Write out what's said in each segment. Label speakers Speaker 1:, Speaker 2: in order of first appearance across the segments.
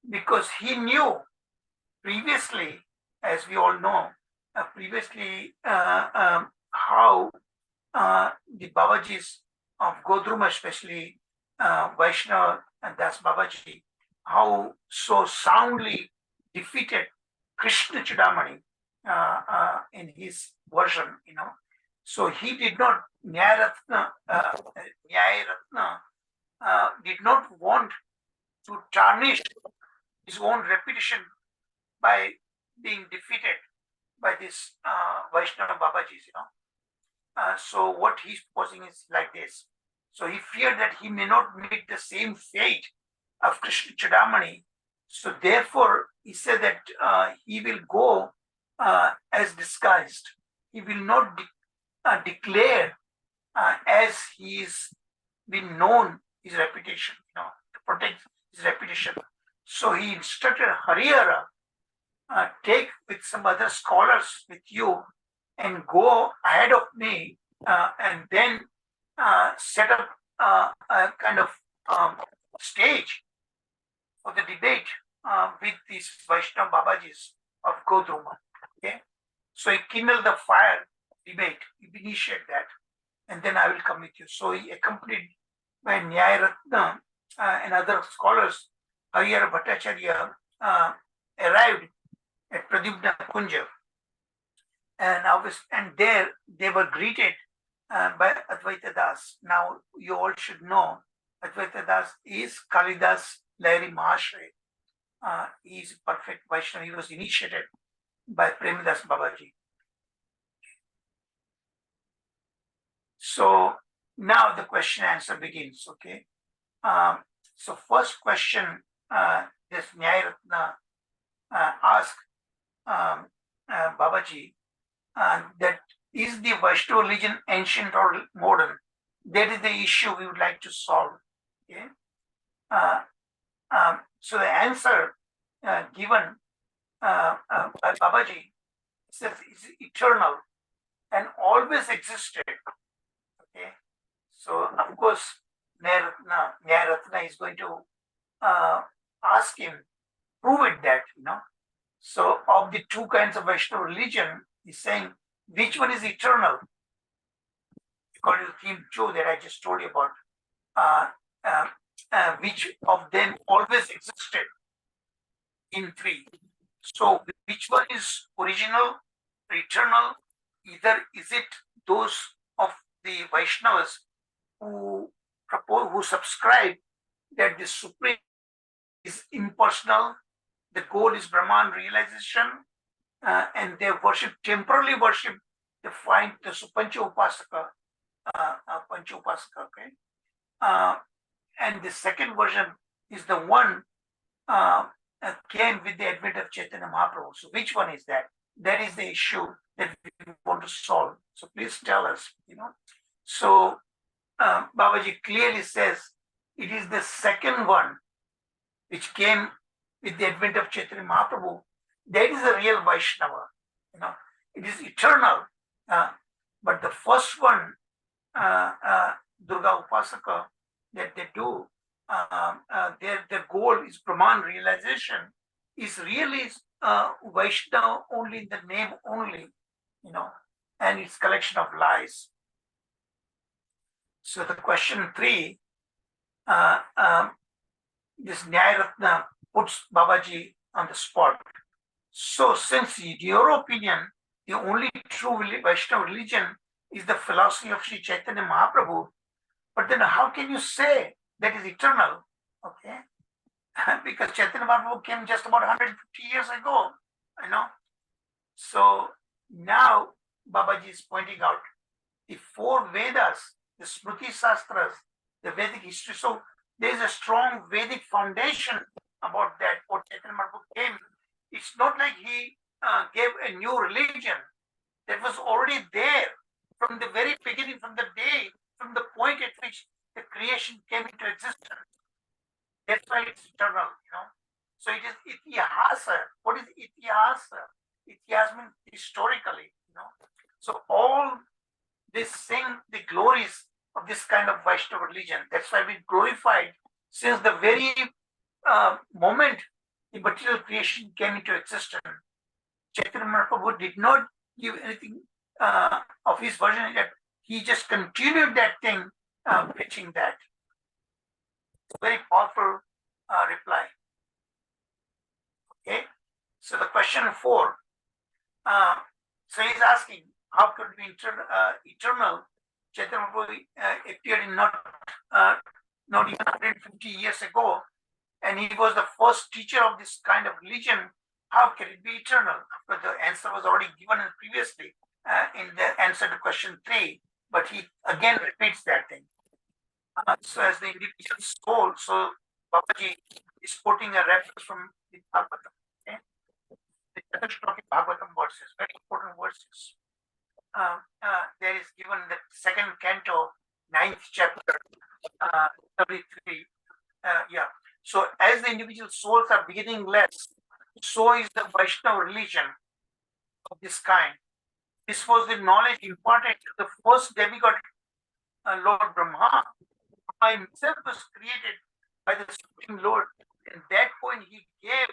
Speaker 1: because he knew previously, as we all know, how the Babajis of Godruma, especially Vaishnava and Das Babaji, how so soundly defeated Krishna Chudamani in his version. So he did not, Nyayaratna did not want to tarnish his own reputation by being defeated by this Vaishnava Babajis. So what he's posing is like this. So he feared that he may not meet the same fate of Krishna Chudamani. So therefore, he said that he will go as disguised. He will not declare as he is been known his reputation, to protect his reputation. So he instructed Harihara, take with some other scholars with you and go ahead of me and then set up a kind of stage for the debate with these Vaishnava Babajis of Godruma. Okay, so he kindled the fire debate. He initiated that, and then I will come with you. So he accompanied by Nyayaratna and other scholars. Harihara Bhattacharya arrived at Pradyumna Kunja, and there they were greeted by Advaita Das. Now you all should know Advaita Das is Kalidas Lahiri Mahasray. He is perfect Vaishnava. He was initiated by Premadas Babaji. So now the question answer begins. Okay. So first question, this Nyayaratna asked Babaji, that is the Vaishnava religion ancient or modern? That is the issue we would like to solve. Okay? So the answer given by Babaji says it's eternal and always existed. Okay, so of course Nyayaratna is going to ask him, prove it that. So of the two kinds of Vaishnava religion, he's saying which one is eternal? According to theme 2 that I just told you about, which of them always existed in 3. So which one is original, eternal? Either is it those of the Vaishnavas who subscribe that the Supreme is impersonal, the goal is Brahman realization, and they temporarily worship the Pancha Upasaka, okay? And the second version is the one came with the advent of Chaitanya Mahaprabhu. So which one is that? That is the issue that we want to solve. So please tell us, So Babaji clearly says it is the second one which came with the advent of Chaitanya Mahaprabhu. That is a real Vaishnava. It is eternal. But the first one, Durga Upasaka, that they do, their goal is Brahman realization, is really Vaishnava only in the name only, and it's collection of lies. So the question 3, this Nyayaratna puts Babaji on the spot. So since in your opinion, the only true Vaishnava religion is the philosophy of Sri Chaitanya Mahaprabhu, but then how can you say that is eternal? Okay, because Chaitanya Mahaprabhu came just about 150 years ago, So now Babaji is pointing out the 4 Vedas, the Smriti Shastras, the Vedic history. So there is a strong Vedic foundation about that. What Chaitanya Mahaprabhu came, it's not like he gave a new religion. That was already there from the very beginning, from the point at which the creation came into existence. That's why it's eternal, So it is itihasa. What is itihasa? Itihasa means historically, So all this sing the glories of this kind of Vaishnava religion. That's why we glorified since the very moment the material creation came into existence. Chaitanya Mahaprabhu did not give anything of his version, yet he just continued that thing, preaching that. It's a very powerful reply. Okay, so the question 4. So he's asking, how could be eternal? Chaitanya Mahaprabhu appeared in not even 150 years ago, and he was the first teacher of this kind of religion. How can it be eternal? But the answer was already given previously in the answer to question 3, but he again repeats that thing. So as the individual soul, so Babaji is quoting a reference from the Bhagavatam. Okay? The Chaturbhuja Bhagavatam verses, very important verses. There is given the second canto, 9th chapter, 33. So as the individual souls are beginning less, so is the Vaishnava religion of this kind. This was the knowledge imparted to the first demigod, Lord Brahma. Brahma himself was created by the Supreme Lord. At that point, he gave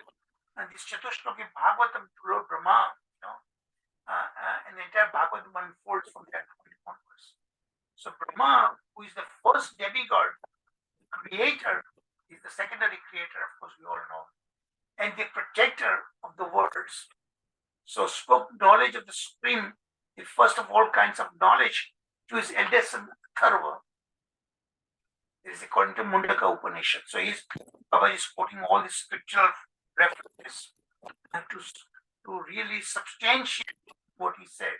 Speaker 1: this Chatushloki Bhagavatam to Lord Brahma. And the entire Bhagavatam unfolds from that point onwards. So Brahma, who is the first demigod, creator, is the secondary creator, of course, we all know, and the protector of the worlds. So spoke knowledge of the Supreme, the first of all kinds of knowledge, to his eldest son Dharma. This is according to Mundaka Upanishad. So Baba is quoting all these scriptural references to really substantiate what he said.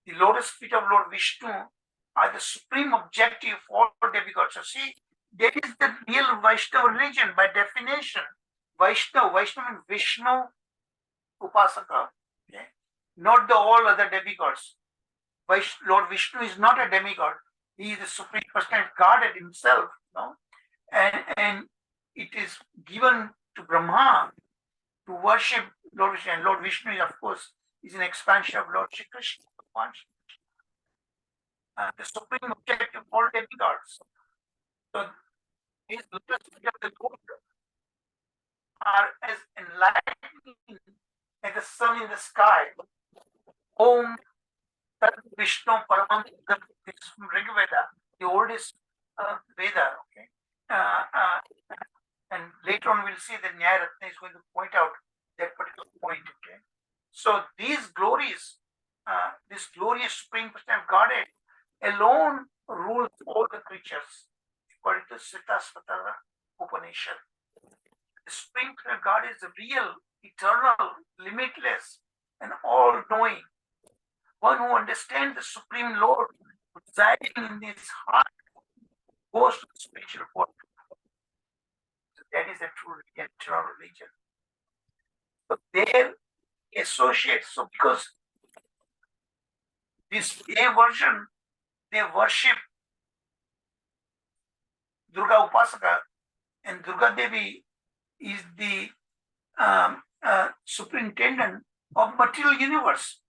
Speaker 1: The lotus feet of Lord Vishnu are the supreme objective for all demigods. So see, that is the real Vaishnava religion by definition. Vaishnava means Vishnu Upasaka, okay? Not the all other demigods. Lord Vishnu is not a demigod. He is the supreme personality Godhead himself, and it is given to Brahma to worship Lord Vishnu. And Lord Vishnu, of course, is an expansion of Lord Shri Krishna. The supreme objective of all demigods. So these lotus feet of the Lord are as enlightening as the sun in the sky. Om Tat Vishnu Paramam from Rig Veda, the oldest Veda. Okay, and later on we'll see that Nyayaratha is going to point out that particular point. Okay, so these glories, this glorious supreme personality of Godhead alone rules all the creatures, according to Sita Svatara Upanishad. The supreme personality of God is real, eternal, limitless, and all-knowing. One who understands the Supreme Lord residing in his heart goes to the spiritual world. So that is a true eternal religion. So their associates, so because this A version, they worship Durga Upasaka, and Durga Devi is the superintendent of material universe.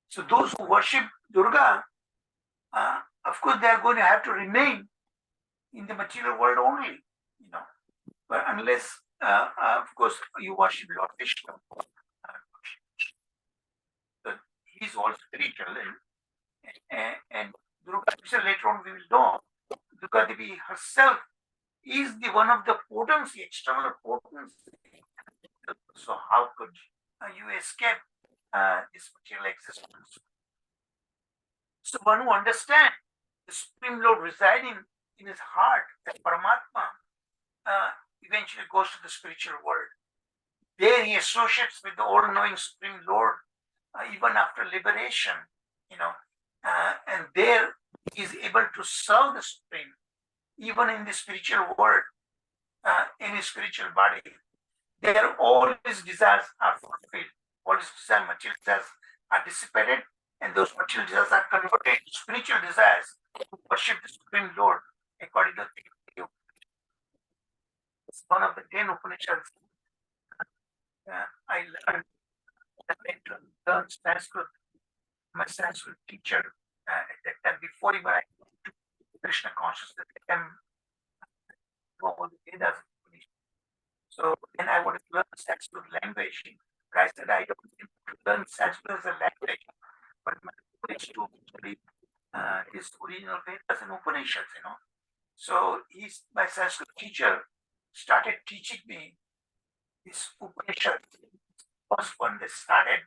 Speaker 1: So those who worship Durga, of course, they are going to have to remain in the material world only, But unless, of course, you worship Lord Vishnu, so he is all spiritual, and Durga, later on we will know, Durga Devi herself is the one of the potency, external potency. So how could you escape this material existence? So one who understands the Supreme Lord residing in his heart, as Paramatma, eventually goes to the spiritual world. There he associates with the all-knowing Supreme Lord, even after liberation, and there he is able to serve the Supreme, even in the spiritual world, in his spiritual body. There all his desires are fulfilled, all his desires, material desires are dissipated, and those material desires are converted to spiritual desires to worship the Supreme Lord according to the It's one of the 10 Upanishads. I learned Sanskrit. My Sanskrit teacher at that time, before even I took Krishna consciousness, all the Vedas. So then I wanted to learn Sanskrit language. But I said I don't need to learn Sanskrit as a language, but my goal is to study his original Vedas and Upanishads, So my Sanskrit teacher started teaching me this Upanishad. First one they started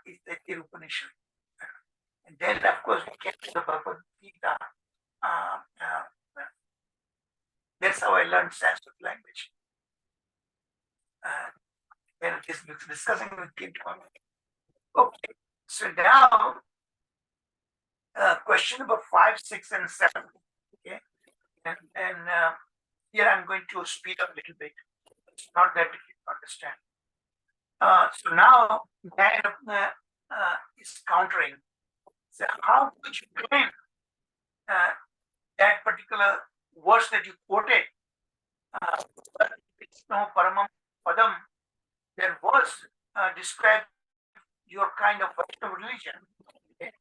Speaker 1: is the Upanishad. And then, of course, we get to the Bhagavad Gita. That's how I learned Sanskrit language. When it is discussing with kids. Okay, so now question number 5, 6, and 7. Okay, and here I'm going to speed up a little bit. It's not that difficult to understand. So now that is countering. So how could you claim that particular verse that you quoted? It's no paramam padam. That verse describes your kind of Vaishnava religion, okay?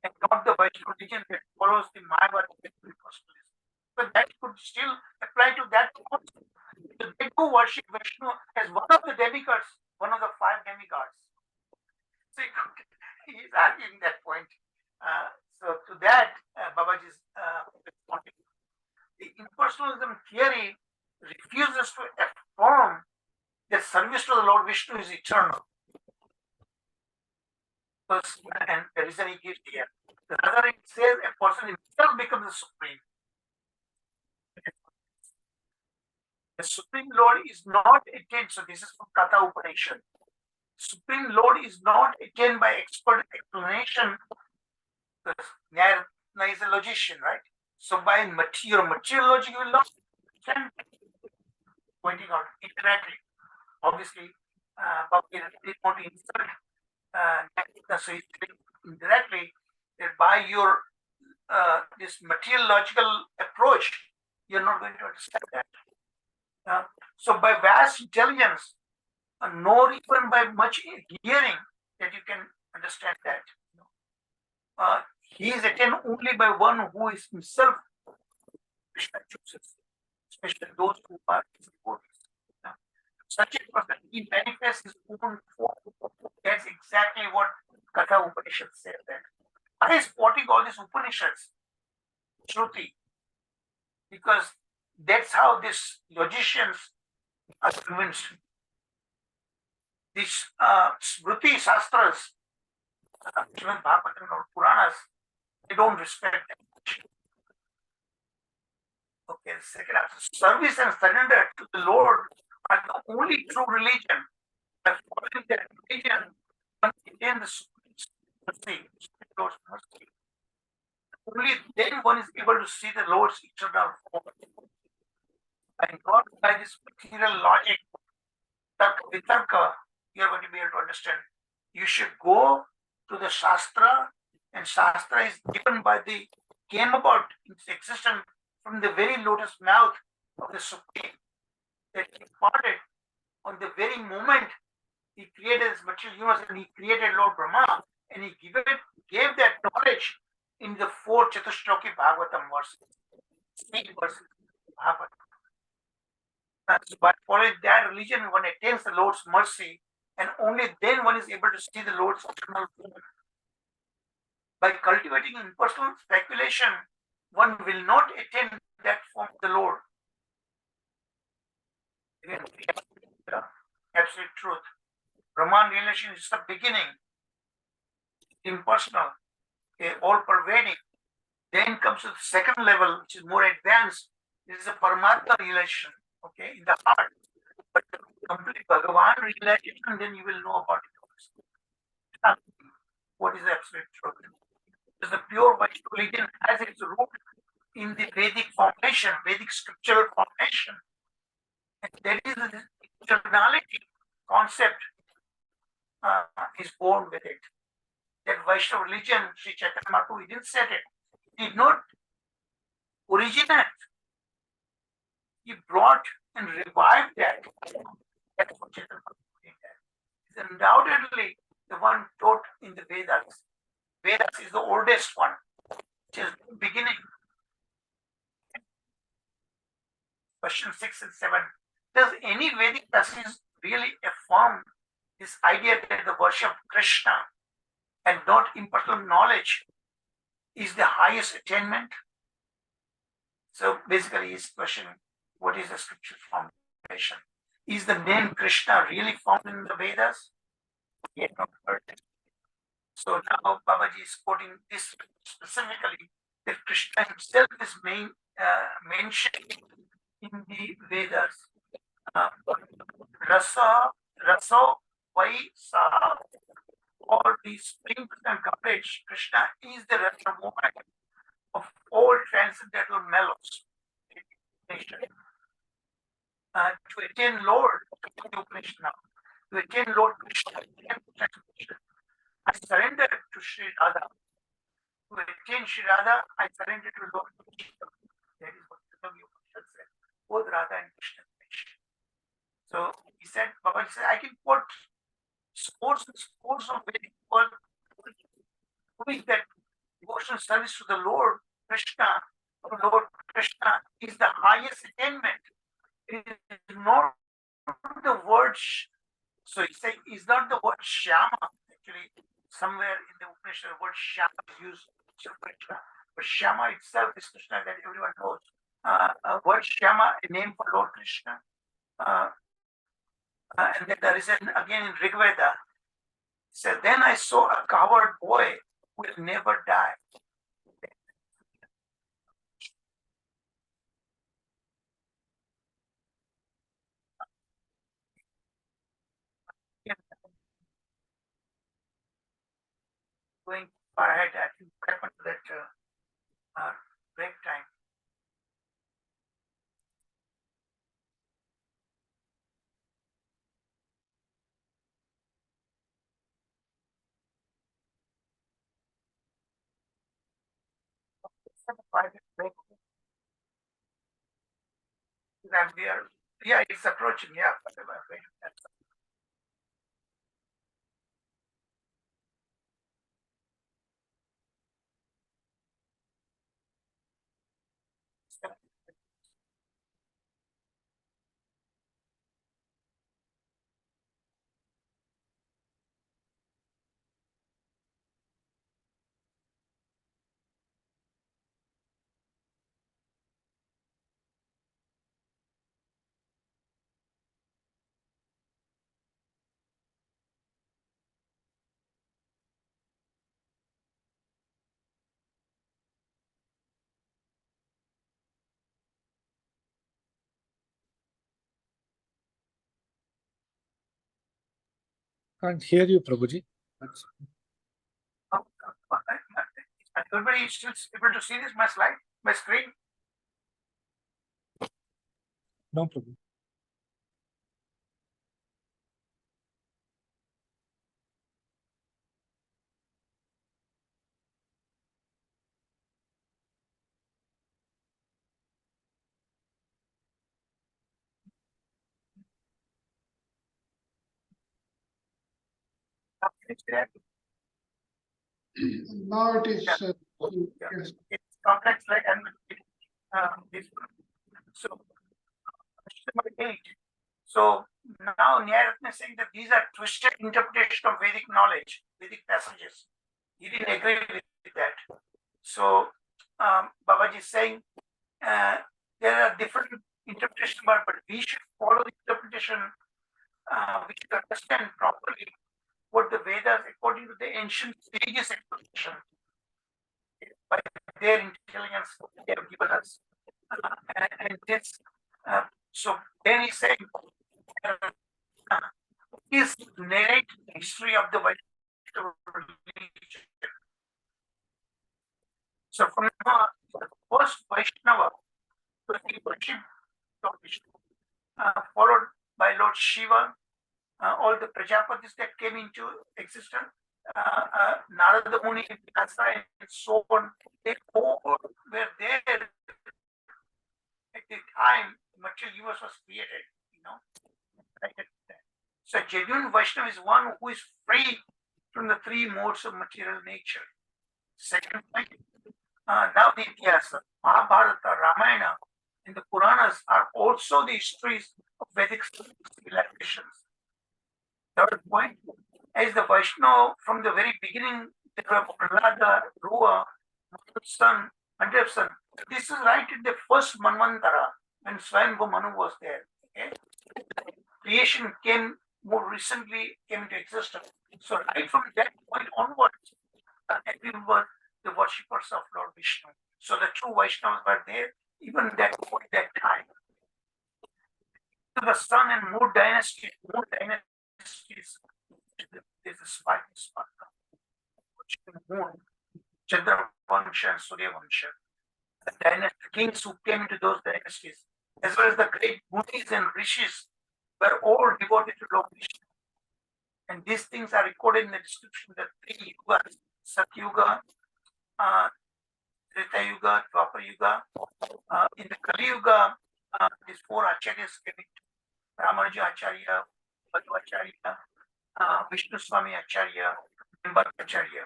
Speaker 1: And not the Vaishnava religion that follows the Mayavadi Pentecostalism. But that could still apply to that also. They do worship Vishnu as one of the demigods, one of the 5 demigods. So he's arguing that point. So to that, Babaji is responding. The impersonalism theory refuses to affirm that service to the Lord Vishnu is eternal. And the reason he gives here. Rather, it says a person himself becomes the supreme. The Supreme Lord is not attained. So this is from Katha Upanishad. Supreme Lord is not attained by expert explanation. Nyayaratha is a logician, right? So by your material logic, you will not understand. Pointing out indirectly. Obviously, Bhakti did not insult so he's indirectly that by your this material logical approach, you're not going to understand that. So by vast intelligence, nor even by much hearing, that you can understand that. He is attained only by one who is himself Krishna chooses, especially those who are his devotees. Such a person, he manifests his own form. That's exactly what Katha Upanishad says that. I is quoting all these Upanishads, Shruti, because that's how these logicians are convinced. These Smriti Shastras, Srimad Bhagavatam or Puranas, they don't respect them. Okay, the second answer. Service and surrender to the Lord are the only true religion. By following that religion, one attains the supreme Lord's mercy. Only then one is able to see the Lord's eternal form. And not by this material logic, vitarka, you are going to be able to understand. You should go to the Shastra, and Shastra is given by came about its existence from the very lotus mouth of the Supreme that he parted on the very moment he created this material universe and he created Lord Brahma, and he gave that knowledge in the 4 Chatushloki Bhagavatam verses, 8 verses Bhagavatam. By following that religion, one attains the Lord's mercy, and only then one is able to see the Lord's eternal form. By cultivating impersonal speculation, one will not attain that form of the Lord. Again, absolute truth. Brahman realization is the beginning, impersonal, okay, all pervading. Then comes to the second level, which is more advanced. This is a Paramatma realization, okay, in the heart. But complete Bhagavan realization, then you will know about it. What is the absolute truth? Because the pure Vaishnava religion has its root in the Vedic formation, Vedic scriptural formation. And there is this eternality concept is born with it. That Vaishnava religion, Sri Chaitanya Mahaprabhu didn't set it. He did not originate. He brought and revived that. That's what Chaitanya Mahaprabhu did. It's undoubtedly the one taught in the Vedas. Vedas is the oldest one, which is the beginning. Question 6 and 7. Does any Vedic passage really affirm this idea that the worship of Krishna and not impersonal knowledge is the highest attainment? So basically, his question: what is the scripture foundation? Is the name Krishna really found in the Vedas? We have not heard it. So now Babaji is quoting this specifically, that Krishna himself is mentioned in the Vedas. Rasa, Raso, Vai, Sa, all these springs and couplets, Krishna is the reservoir of all transcendental mellows. To attain Lord, Krishna, to attain Lord Krishna, I surrender to Sri Radha. To attain Sri Radha, I surrender to Lord Krishna. That is what the Upanishad said. Both Radha and Krishna. So he said, Babaji said, I can quote scores and scores of Vedic words proving that devotional service to the Lord Krishna, is the highest attainment. It is not the word. So he said, is not the word Shama. Actually, somewhere in the Upanishad, the word Shama is used for Krishna. But Shama itself is Krishna, that everyone knows. Word Shama, a name for Lord Krishna. And then there is again in Rig Veda, said, then I saw a coward boy who will never die. Going far ahead, I think happened to that break time. Private break. And we are, yeah, it's approaching, yeah.
Speaker 2: Can't hear you, Prabhuji.
Speaker 1: Everybody is still able to see this, my slide, my screen?
Speaker 2: No, Prabhu.
Speaker 3: Now it is.
Speaker 1: Yeah.
Speaker 3: Yes.
Speaker 1: It's complex, like, and this one. So, question number 8. So now Nyayaratha is saying that these are twisted interpretation of Vedic knowledge, Vedic passages. He didn't agree with that. So Babaji is saying there are different interpretations, but we should follow the interpretation. We should understand properly what the Vedas, according to the ancient sages' explanation, by their intelligence, they have given us. And this, so then he's saying, is narrate history of the Vaishnava religion. So from the first Vaishnava to the worship of Vishnu, followed by Lord Shiva, all the Prajapatis that came into existence, Narada Muni, Vyasa, and so on, they all were there at the time the material universe was created, Like that. So genuine Vaishnava is one who is free from the three modes of material nature. Second point, now the Ityasa, Mahabharata, Ramayana, and the Puranas are also the histories of Vedic civilizations. Third point, as the Vaishnava from the very beginning, they were Prahlada, Dhruva, Manu's son, Andrew's son. This is right in the first Manvantara when Swayambhu Manu was there. Okay? Creation came more recently came into existence. So right from that point onwards, everyone the worshippers of Lord Vishnu. So the true Vaishnavas were there even that point, that time. So the sun and moon dynasties, there's a spike, moon, Chandra Vansha and Surya Vansha. The dynasty kings who came into those dynasties, as well as the great Munis and Rishis, were all devoted to Lord Vishnu. And these things are recorded in the description of the three yugas, Satyuga, Treta Yuga, Dwapar Yuga. In the Kali Yuga, these four acharyas came into Ramanuja Acharya, Madhvacharya, Vishnu Swami Acharya, Nimbarka Acharya.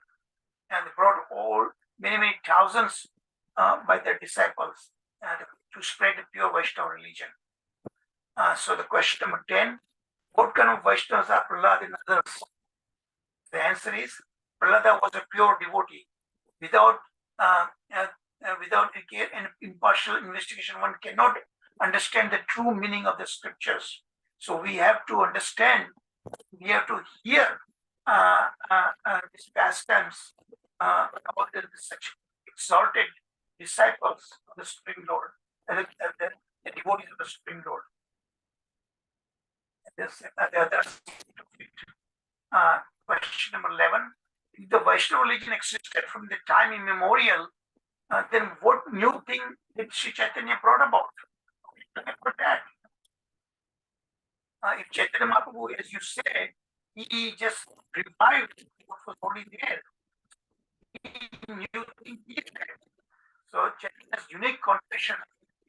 Speaker 1: And they brought all many thousands by their disciples to spread the pure Vaishnava religion. So the question number 10, what kind of Vaishnavas are Prahlad and others? The answer is Prahlada was a pure devotee. Without an impartial investigation, one cannot understand the true meaning of the scriptures. So we have to understand, we have to hear these pastimes about the such exalted disciples of the Supreme Lord, the devotees of the Supreme Lord. Question number 11. If the Vaishnava religion existed from the time immemorial, then what new thing did Sri Chaitanya brought about? For that. If Chaitanya Mahaprabhu, as you say, he just revived what was already there. He knew things he had. So Chaitanya's unique confession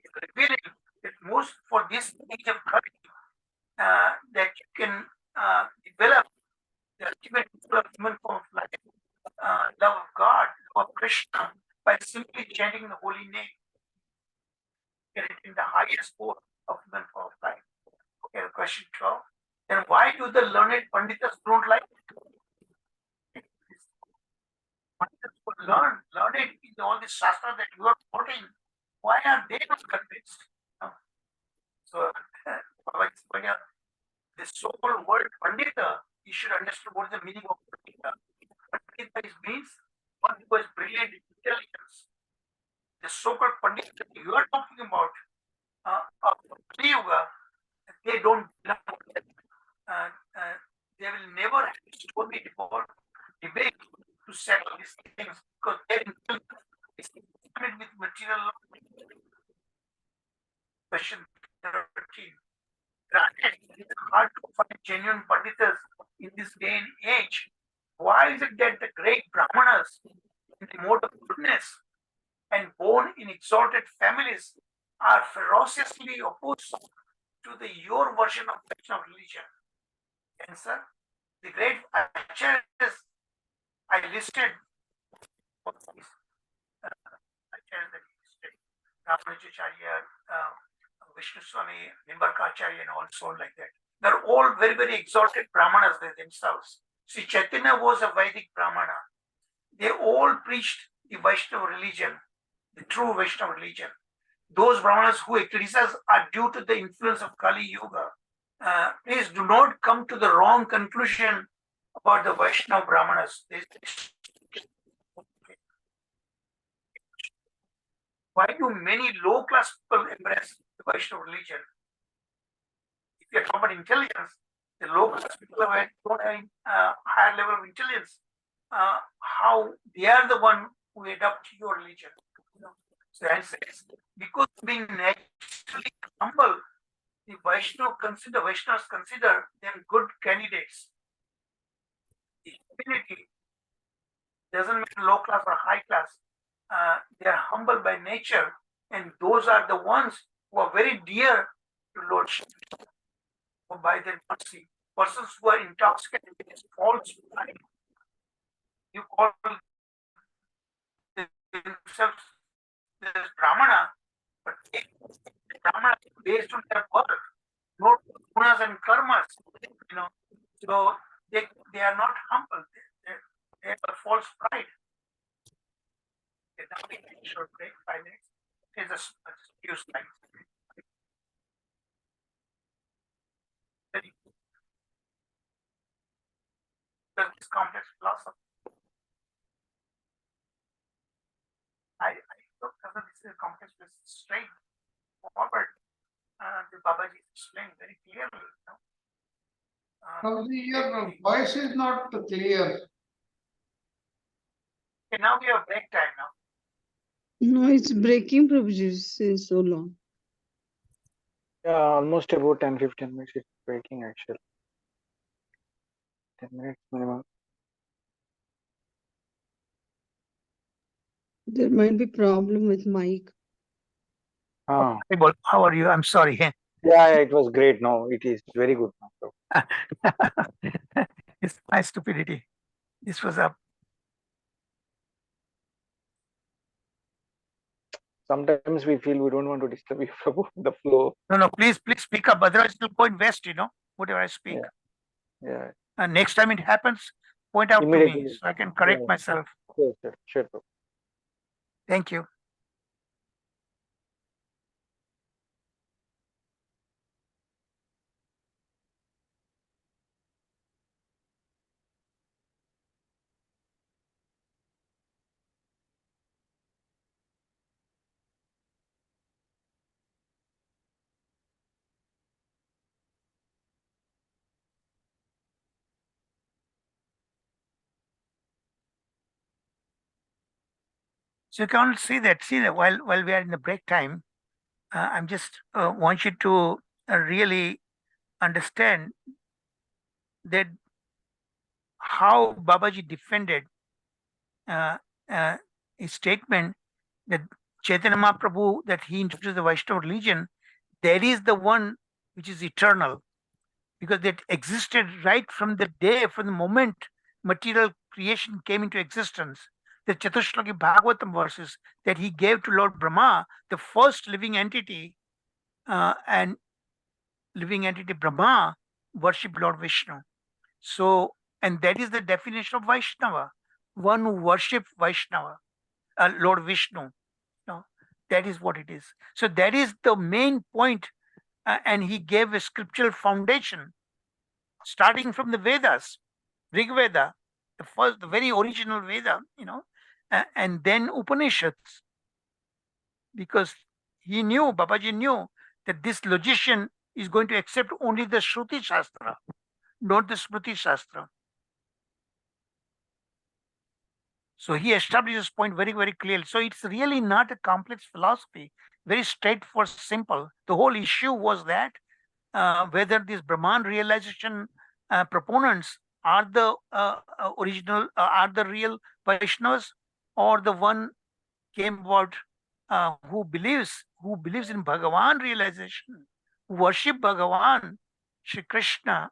Speaker 1: is revealing that most for this age of Kali, that you can develop the ultimate human form of life, love of God, love of Krishna, by simply chanting the holy name. Get it in the highest form of human form of life. Okay, question 12. Then why do the learned Panditas don't like it? Panditas who learned in all the Shastra that you are quoting, why are they not convinced? So, the so-called word Pandita, you should understand what is the meaning of Pandita. Pandita means one who has brilliant intelligence. The so-called Pandita that you are talking about of Kali Yuga, they don't belong. They will never have story or debate to settle these things because their intelligence is intimate with material law. Question 13. Granted, it is hard to find genuine Panditas in this day and age. Why is it that the great Brahmanas in the mode of goodness and born in exalted families are ferociously opposed to your version of Vaishnava religion? Answer: the great acharyas I listed, Ramanujacharya, Vishnu Swami, Nimbarka Acharya, and also like that. They're all very exalted Brahmanas themselves. See, Chaitanya was a Vedic Brahmana. They all preached the Vaishnava religion, the true Vaishnava religion. Those Brahmanas who criticize are due to the influence of Kali Yuga. Please do not come to the wrong conclusion about the Vaishnava Brahmanas. Why do many low-class people embrace the Vaishnava religion? If you are talking about intelligence, the low-class people don't have a higher level of intelligence. How they are the one who adopt your religion? So the answer is because being naturally humble, the Vaishnavas consider them good candidates. The humility doesn't mean low class or high class. They are humble by nature, and those are the ones who are very dear to Lord Shiva. By their mercy, persons who are intoxicated with false pride, you call themselves as Brahmana, but Brahmana based on their birth, not karmas, so they are not humble. They have a false pride. Okay, now we take a short break, 5 minutes. Here's a few slides. This complex philosophy. I look at this is a complex philosophy straight forward. The Babaji is explained very clearly.
Speaker 3: Prabhuji, your voice is not clear.
Speaker 1: Okay, now we have break time now.
Speaker 4: No, it's breaking, Prabhuji, since so long.
Speaker 2: Yeah, almost about 10-15 minutes. It's breaking actually. 10 minutes minimum.
Speaker 4: There might be problem with mic.
Speaker 2: Ah,
Speaker 1: How are you? I'm sorry.
Speaker 2: yeah, it was great. No, it is very good now. So,
Speaker 1: It's my stupidity. This was a
Speaker 2: sometimes we feel we don't want to disturb you from the flow.
Speaker 1: no. Please speak up. Otherwise, it'll go in west. Whatever I speak.
Speaker 2: Yeah,
Speaker 1: And next time it happens, point out to me
Speaker 2: immediately.
Speaker 1: so I can correct
Speaker 2: Yeah.
Speaker 1: myself.
Speaker 2: Sure.
Speaker 1: Thank you. So you can see that while we are in the break time, I'm just want you to really understand that how Babaji defended his statement that Chaitanya Mahaprabhu, that he introduced the Vaishnava religion, that is the one which is eternal, because that existed right from the moment material creation came into existence. The Chatushloki Bhagavatam verses that he gave to Lord Brahma, the first living entity, and living entity Brahma worship Lord Vishnu. So, and that is the definition of Vaishnava, one who worship Vaishnava, Lord Vishnu. That is what it is. So that is the main point, and he gave a scriptural foundation, starting from the Vedas, Rig Veda, the very original Veda, and then Upanishads, because Babaji knew that this logician is going to accept only the Shruti Shastra, not the Smriti Shastra. So he established this point very, very clearly. So it's really not a complex philosophy, very straightforward, simple. The whole issue was that whether these Brahman realization proponents are the original, are the real Vaishnavas, or the one came about who believes in Bhagavan realization, who worship Bhagavan, Shri Krishna,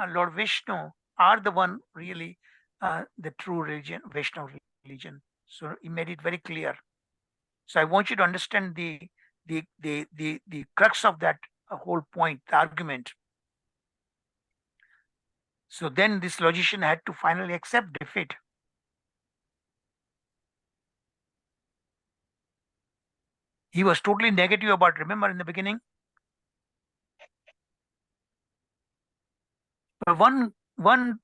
Speaker 1: Lord Vishnu, are the one really the true religion, Vaishnava religion. So he made it very clear. So I want you to understand the crux of that whole point, the argument. So then this logician had to finally accept defeat. He was totally negative about, remember in the beginning? But one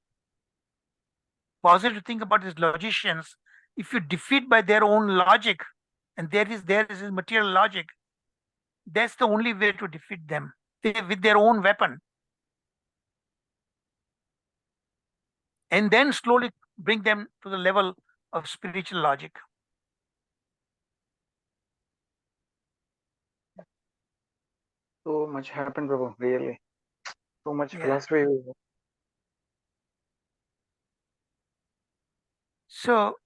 Speaker 1: positive thing about these logicians, if you defeat by their own logic, and there is material logic, that's the only way to defeat them, with their own weapon. And then slowly bring them to the level of spiritual logic.
Speaker 2: So much happened, Prabhu. Really, so much
Speaker 1: Yeah.
Speaker 2: philosophy.
Speaker 1: So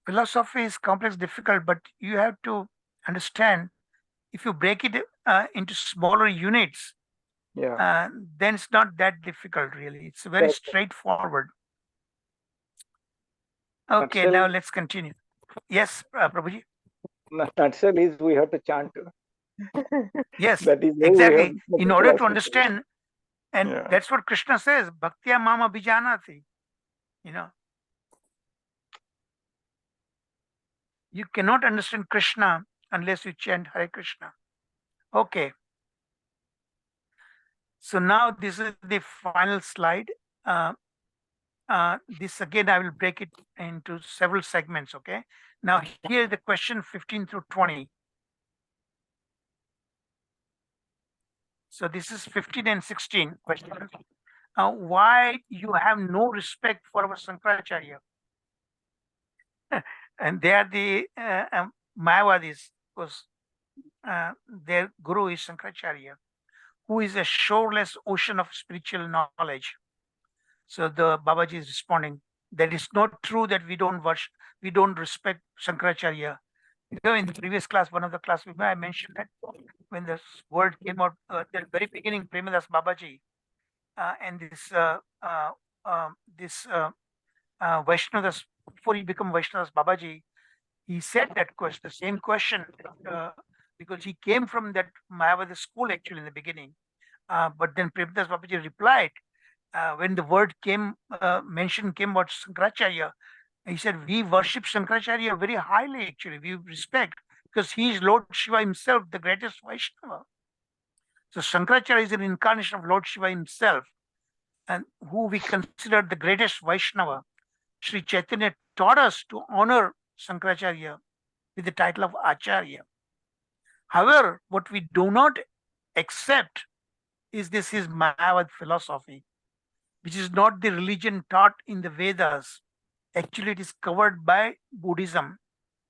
Speaker 1: philosophy is complex, difficult, but you have to understand, if you break it into smaller units,
Speaker 2: Yeah.
Speaker 1: then it's not that difficult, really. It's very
Speaker 2: Correct.
Speaker 1: straightforward. Okay, now let's continue. Yes, Prabhuji.
Speaker 2: Nutshell is we have to chant
Speaker 1: Yes,
Speaker 2: That is why we
Speaker 1: exactly.
Speaker 2: have such
Speaker 1: In
Speaker 2: a
Speaker 1: order to
Speaker 2: philosophy.
Speaker 1: understand, and
Speaker 2: Yeah.
Speaker 1: that's what Krishna says, Bhaktya Mama Bijanati. You know, you cannot understand Krishna unless you chant Hare Krishna. Okay. So now this is the final slide. Uh, this again, I will break it into several segments. Okay. Now here the question 15 through 20. So this is 15 and 16 questions. Why you have no respect for our Sankaracharya? And they are the Mayavadis, because their guru is Sankaracharya, who is a shoreless ocean of spiritual knowledge. So the Babaji is responding that it's not true that we don't worship, we don't respect Shankaracharya. You know, in the previous class, one of the class, I mentioned that when this word came out at the very beginning, Premadas Babaji and this Vaishnavas, before he became Vaishnavas Babaji, he said that question, the same question, because he came from that Mayavadi school actually in the beginning. But then Premadas Babaji replied, when the word came, mention came about Shankaracharya, he said, we worship Shankaracharya very highly actually, we respect, because he is Lord Shiva himself, the greatest Vaishnava. So Shankaracharya is an incarnation of Lord Shiva himself, and who we consider the greatest Vaishnava. Sri Chaitanya taught us to honor Shankaracharya with the title of Acharya. However, what we do not accept is this his Mayavad philosophy, which is not the religion taught in the Vedas. Actually, it is covered by Buddhism.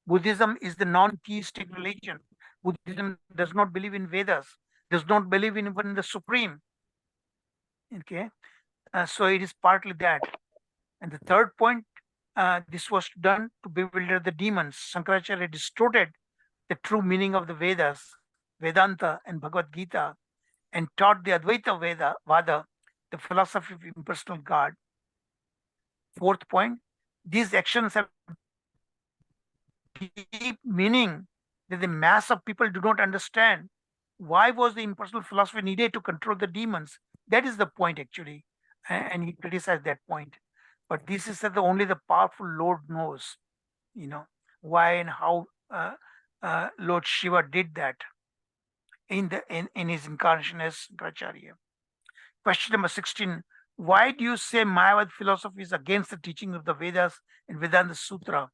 Speaker 1: Buddhism is the non-theistic religion. Buddhism does not believe in Vedas, does not believe in even the Supreme. Okay, so it is partly that. And the third point, this was done to bewilder the demons. Shankaracharya distorted the true meaning of the Vedas, Vedanta, and Bhagavad Gita, and taught the Advaita Vada, the philosophy of impersonal God. Fourth point, these actions have deep meaning that the mass of people do not understand. Why was the impersonal philosophy needed to control the demons? That is the point actually, and he criticized that point. But this is that only the powerful Lord knows, you know, why and how Lord Shiva did that in his incarnation as Shankaracharya. Question number 16. Why do you say Mayavad philosophy is against the teaching of the Vedas and Vedanta Sutra?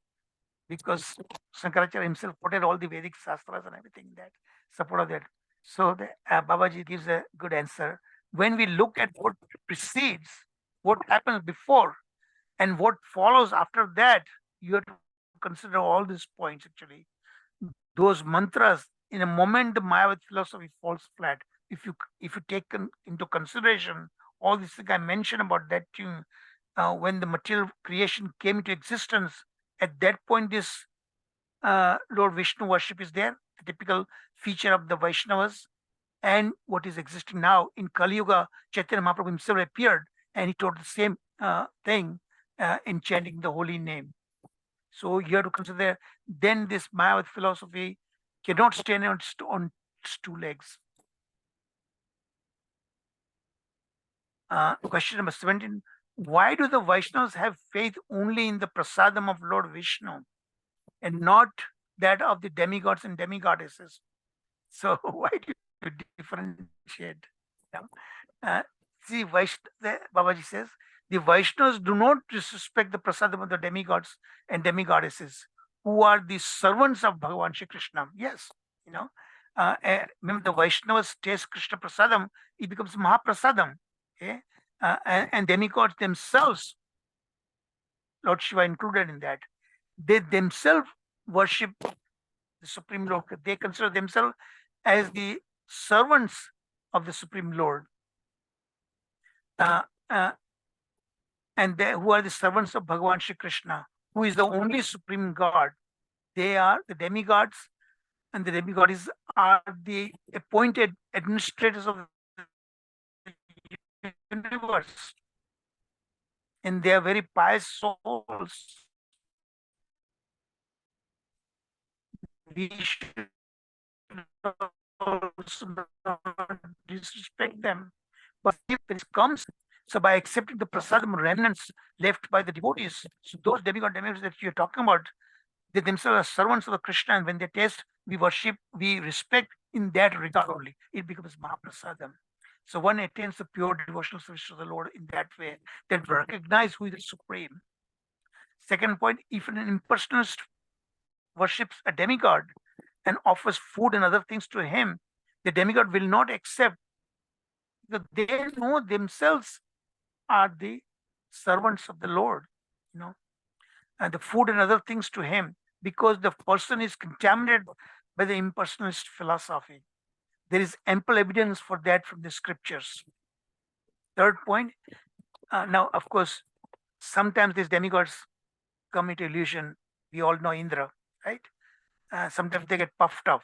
Speaker 1: Because Shankaracharya himself quoted all the Vedic Shastras and everything that support of that. So the Babaji gives a good answer. When we look at what precedes, what happens before, and what follows after that, you have to consider all these points actually. Those mantras, in a moment, the Mayavad philosophy falls flat. If you take into consideration all this thing I mentioned about that tune, when the material creation came into existence, at that point, this Lord Vishnu worship is there, the typical feature of the Vaishnavas, and what is existing now in Kali Yuga. Chaitanya Mahaprabhu himself appeared, and he taught the same thing in chanting the holy name. So you have to consider. Then this Mayavad philosophy cannot stand on its two legs. Question number 17. Why do the Vaishnavas have faith only in the prasadam of Lord Vishnu and not that of the demigods and demigoddesses? So why do you differentiate? See, Babaji says, the Vaishnavas do not disrespect the prasadam of the demigods and demigoddesses, who are the servants of Bhagavan Shri Krishna. Yes, you know, when the Vaishnavas taste Krishna prasadam, it becomes Mahaprasadam. Okay, and demigods themselves, Lord Shiva included in that, they themselves worship the Supreme Lord. They consider themselves as the servants of the Supreme Lord. And they, who are the servants of Bhagavan Shri Krishna, who is the only Supreme God. They are the demigods, and the demigods are the appointed administrators of the universe. And they are very pious souls. We should also not disrespect them. But if this comes, so by accepting the prasadam remnants left by the devotees, so those demigods that you're talking about, they themselves are servants of the Krishna, and when they taste, we worship, we respect in that regard only. It becomes Mahaprasadam. So one attains the pure devotional service to the Lord in that way, that recognize who is the supreme. Second point, if an impersonalist worships a demigod and offers food and other things to him, the demigod will not accept, because they know themselves are the servants of the Lord, you know, and the food and other things to him, because the person is contaminated by the impersonalist philosophy. There is ample evidence for that from the scriptures. Third point, now, of course, sometimes these demigods come into illusion. We all know Indra, right? Sometimes they get puffed up,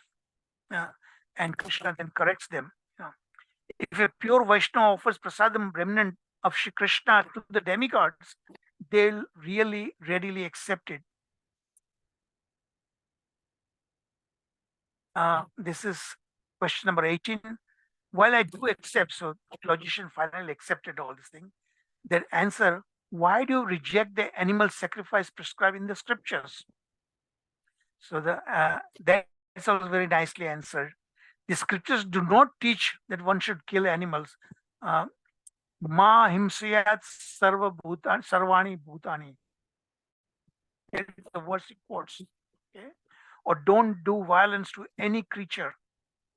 Speaker 1: and Krishna then corrects them. If a pure Vaishnava offers prasadam remnant of Shri Krishna to the demigods, they'll really readily accept it. This is question number 18. While I do accept, so the logician finally accepted all this thing, that answer, why do you reject the animal sacrifice prescribed in the scriptures? So that's also very nicely answered. The scriptures do not teach that one should kill animals. Ma himsayat sarvani bhutani. That is the verse it quotes. Okay? Or don't do violence to any creature.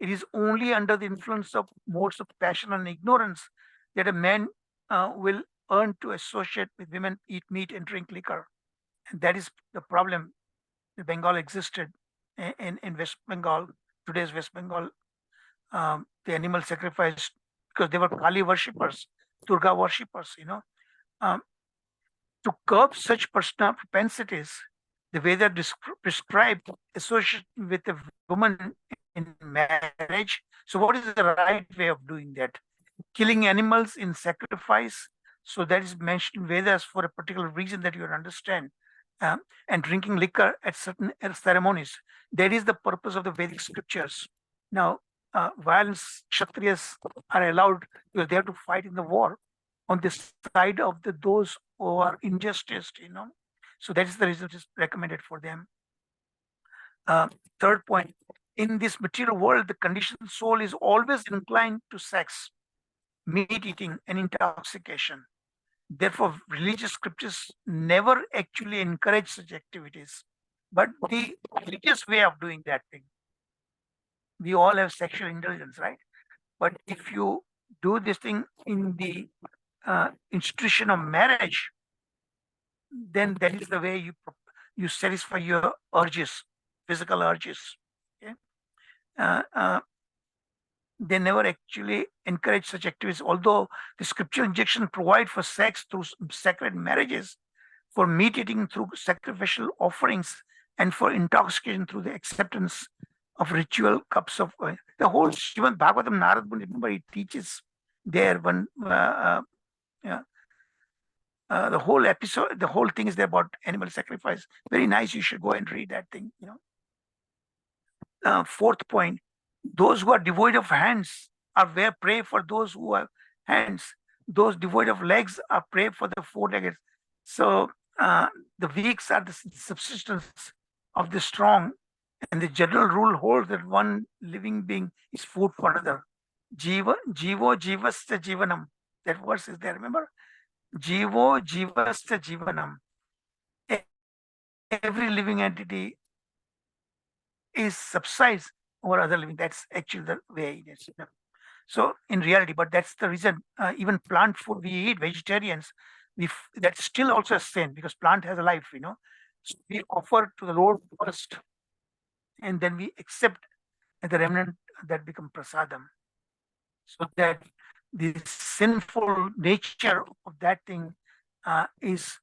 Speaker 1: It is only under the influence of modes of passion and ignorance that a man will earn to associate with women, eat meat, and drink liquor. And that is the problem. The Bengal existed in West Bengal, today's West Bengal. The animal sacrifice, because they were Kali worshippers, Durga worshippers, to curb such personal propensities, the Veda prescribed association with a woman in marriage. So what is the right way of doing that? Killing animals in sacrifice. So that is mentioned in Vedas for a particular reason that you understand. And drinking liquor at certain ceremonies. That is the purpose of the Vedic scriptures. Now, violence, Kshatriyas are allowed because they have to fight in the war on the side of those who are injustice, So that is the reason it is recommended for them. Third point, in this material world, the conditioned soul is always inclined to sex, meat eating, and intoxication. Therefore, religious scriptures never actually encourage such activities, but the religious way of doing that thing. We all have sexual indulgence, right? But if you do this thing in the institution of marriage, then that is the way you satisfy your urges, physical urges. Okay? They never actually encourage such activities, although the scriptural injunction provide for sex through sacred marriages, for meat eating through sacrificial offerings, and for intoxication through the acceptance of ritual cups of oil. The whole Srimad Bhagavatam, Narad Muni, remember, he teaches there one. The whole episode, the whole thing is there about animal sacrifice. Very nice. You should go and read that thing. Fourth point: those who are devoid of hands are where prey for those who have hands. Those devoid of legs are prey for the four-legged. So the weaks are the subsistence of the strong, and the general rule holds that one living being is food for another. Jivo jivasya jivanam. That verse is there. Remember. Jivo jivasya jivanam. Every living entity is subsides over other living. That's actually the way it is. So in reality, but that's the reason. Even plant food we eat, vegetarians, that's still also a sin because plant has a life. So we offer to the Lord first, and then we accept the remnant that become prasadam, so that the sinful nature of that thing is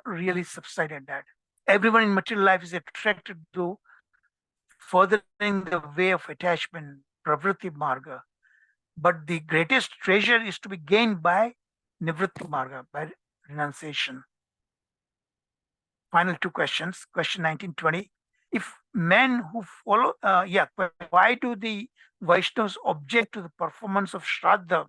Speaker 1: really subsided. That everyone in material life is attracted to furthering the way of attachment, pravritti marga, but the greatest treasure is to be gained by nivritti marga, by renunciation. Final two questions. Question 19-20. If men who follow, why do the Vaishnavas object to the performance of Shraddha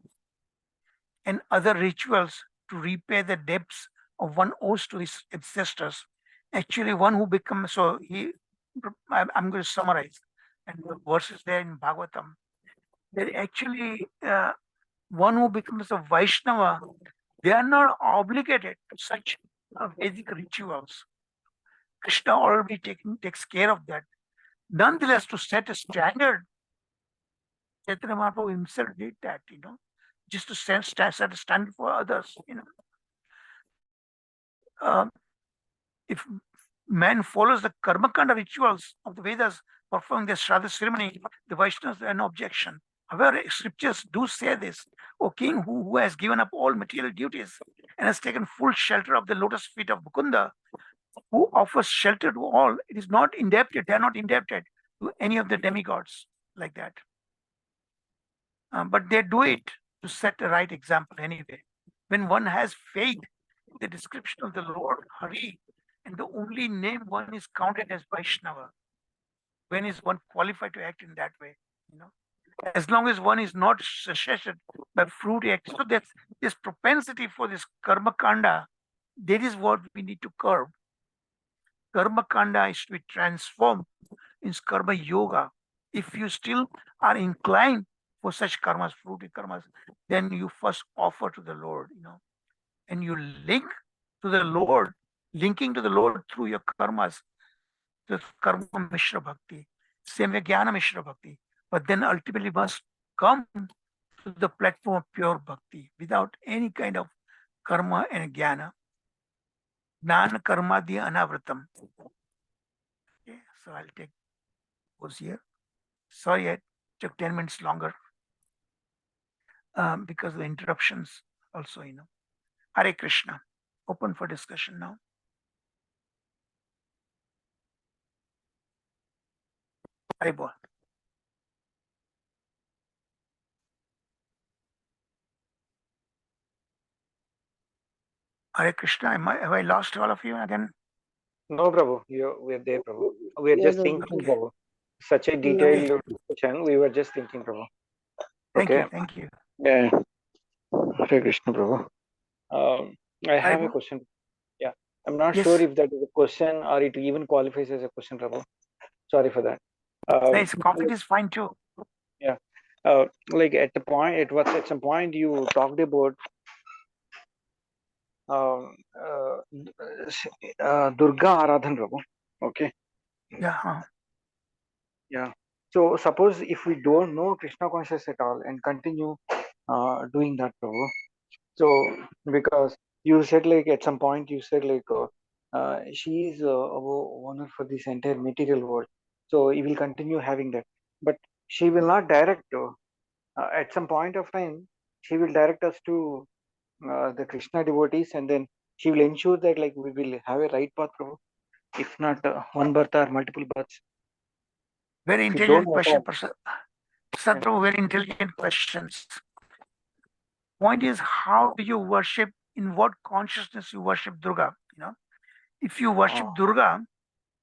Speaker 1: and other rituals to repay the debts of one owes to his ancestors? Actually, one who becomes, I'm going to summarize, and the verses there in Bhagavatam, that actually one who becomes a Vaishnava, they are not obligated to such Vedic rituals. Krishna already takes care of that. Nonetheless, to set a standard, Chaitanya Mahaprabhu himself did that, just to set a standard for others, Um, if man follows the karmakanda rituals of the Vedas, performing the Shraddha ceremony, the Vaishnavas have no objection. However, scriptures do say this, O king, who has given up all material duties and has taken full shelter of the lotus feet of Mukunda, who offers shelter to all, it is not indebted, they are not indebted to any of the demigods like that. But they do it to set a right example anyway. When one has faith in the description of the Lord Hari, and the only name one is counted as Vaishnava, when is one qualified to act in that way? As long as one is not satiated by fruit act. So that's this propensity for this karma kanda, that is what we need to curb. Karma kanda is to be transformed in karma yoga. If you still are inclined for such karmas, fruity karmas, then you first offer to the Lord, and you link to the Lord, linking to the Lord through your karmas, the karma mishra bhakti, same way jnana mishra bhakti, but then ultimately must come to the platform of pure bhakti without any kind of karma and jnana. Jnana karma di anavratam. Okay, so I'll take pause here. Sorry, I took 10 minutes longer because of the interruptions also, Hare Krishna. Open for discussion now. Hare Bol. Hare Krishna. Have I lost all of you again?
Speaker 2: No, Prabhu, we're there, Prabhu. We're
Speaker 4: Yeah,
Speaker 2: just
Speaker 4: Prabhu.
Speaker 2: thinking,
Speaker 1: Okay.
Speaker 2: Prabhu. Such a detailed discussion, we were just thinking, Prabhu.
Speaker 1: Thank
Speaker 2: Okay.
Speaker 1: you. Thank you.
Speaker 2: Yeah. Hare Krishna, Prabhu. I
Speaker 1: Hare
Speaker 2: have a
Speaker 1: Bol.
Speaker 2: question. Yeah. I'm not
Speaker 1: Yes.
Speaker 2: sure if that is a question or it even qualifies as a question, Prabhu. Sorry for that.
Speaker 1: Nice. Conflict is fine too.
Speaker 2: Yeah. Like at some point you talked about Durga Aradhan, Prabhu. Okay.
Speaker 1: Yeah.
Speaker 2: Yeah. So suppose if we don't know Krishna conscious at all and continue doing that, Prabhu. So because you said like at some point you said like she is our owner for this entire material world. So he will continue having that, but she will not direct. At some point of time, she will direct us to the Krishna devotees, and then she will ensure that like we will have a right path, Prabhu. If not one birth or multiple births.
Speaker 1: Very
Speaker 2: If you don't
Speaker 1: intelligent
Speaker 2: know at
Speaker 1: question,
Speaker 2: all.
Speaker 1: Prasad.
Speaker 2: Yeah.
Speaker 1: Prabhu, very intelligent questions. Point is, how do you worship? In what consciousness you worship Durga? If you worship Durga,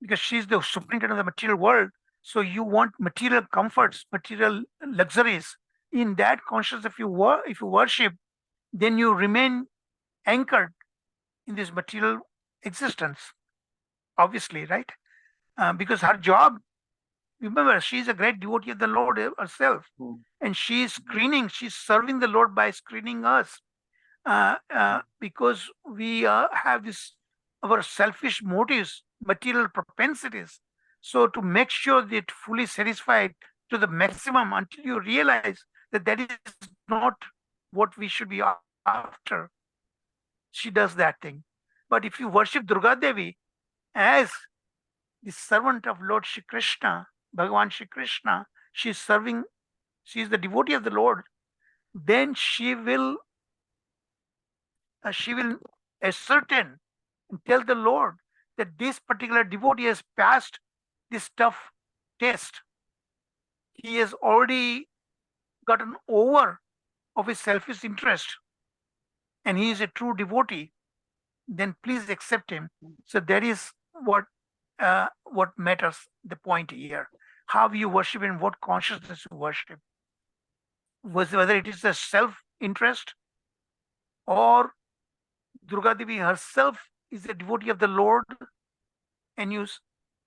Speaker 1: because she's the superintendent of the material world, so you want material comforts, material luxuries. In that consciousness, if you worship, then you remain anchored in this material existence. Obviously, right? Because her job, remember, she's a great devotee of the Lord herself, and she's serving the Lord by screening us. Because we have this our selfish motives, material propensities. So to make sure that fully satisfied to the maximum until you realize that that is not what we should be after, she does that thing. But if you worship Durga Devi as the servant of Lord Shri Krishna, Bhagavan Shri Krishna, she is the devotee of the Lord, then she will ascertain and tell the Lord that this particular devotee has passed this tough test. He has already gotten over of his selfish interest and he is a true devotee. Then please accept him. So that is what what matters, the point here. How you worship and what consciousness you worship. Whether it is the self-interest or Durga Devi herself is a devotee of the Lord and you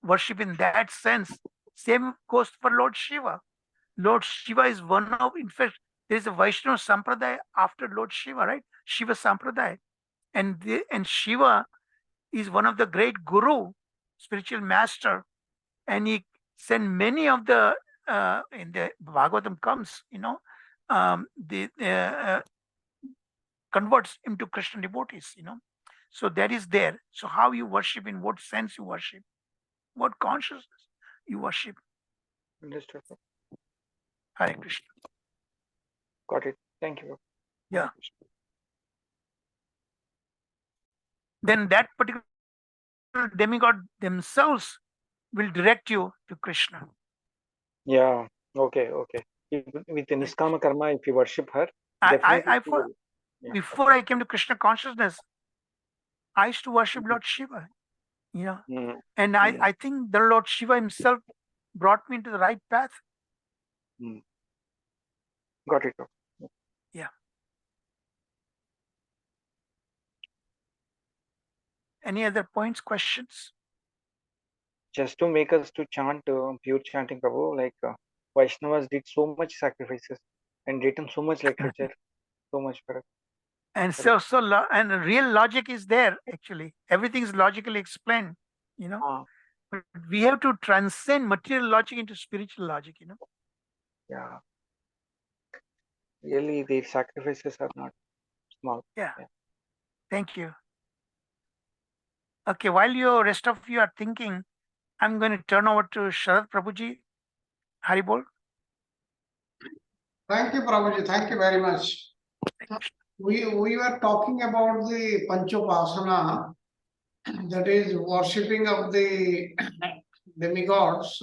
Speaker 1: worship in that sense. Same goes for Lord Shiva. Lord Shiva is one of, in fact, there is a Vaishnava Sampradaya after Lord Shiva, right? Shiva Sampradaya. And Shiva is one of the great guru, spiritual master, and he sent many of the, in the Bhagavatam comes, the converts into Krishna devotees, So that is there. So how you worship, in what sense you worship, what consciousness you worship.
Speaker 2: Understood.
Speaker 1: Hare Krishna.
Speaker 2: Got it. Thank you.
Speaker 1: Yeah. Then that particular demigod themselves will direct you to Krishna.
Speaker 2: Yeah. Okay. With the Niskama Karma, if you worship her, definitely.
Speaker 1: Before I came to Krishna consciousness, I used to worship Lord Shiva. And I think the Lord Shiva himself brought me into the right path.
Speaker 2: Got it.
Speaker 1: Yeah. Any other points, questions?
Speaker 2: Just to make us to chant pure chanting, Prabhu, like Vaishnavas did so much sacrifices and written so much literature, so much for us.
Speaker 1: And and real logic is there, actually. Everything is logically explained, But we have to transcend material logic into spiritual logic,
Speaker 2: Yeah. Really, the sacrifices are not small.
Speaker 1: Yeah. Thank you. Okay, while rest of you are thinking, I'm going to turn over to Sharad Prabhuji. Haribol.
Speaker 3: Thank you, Prabhuji. Thank you very much. We were talking about the Panchopasana, that is worshipping of the demigods,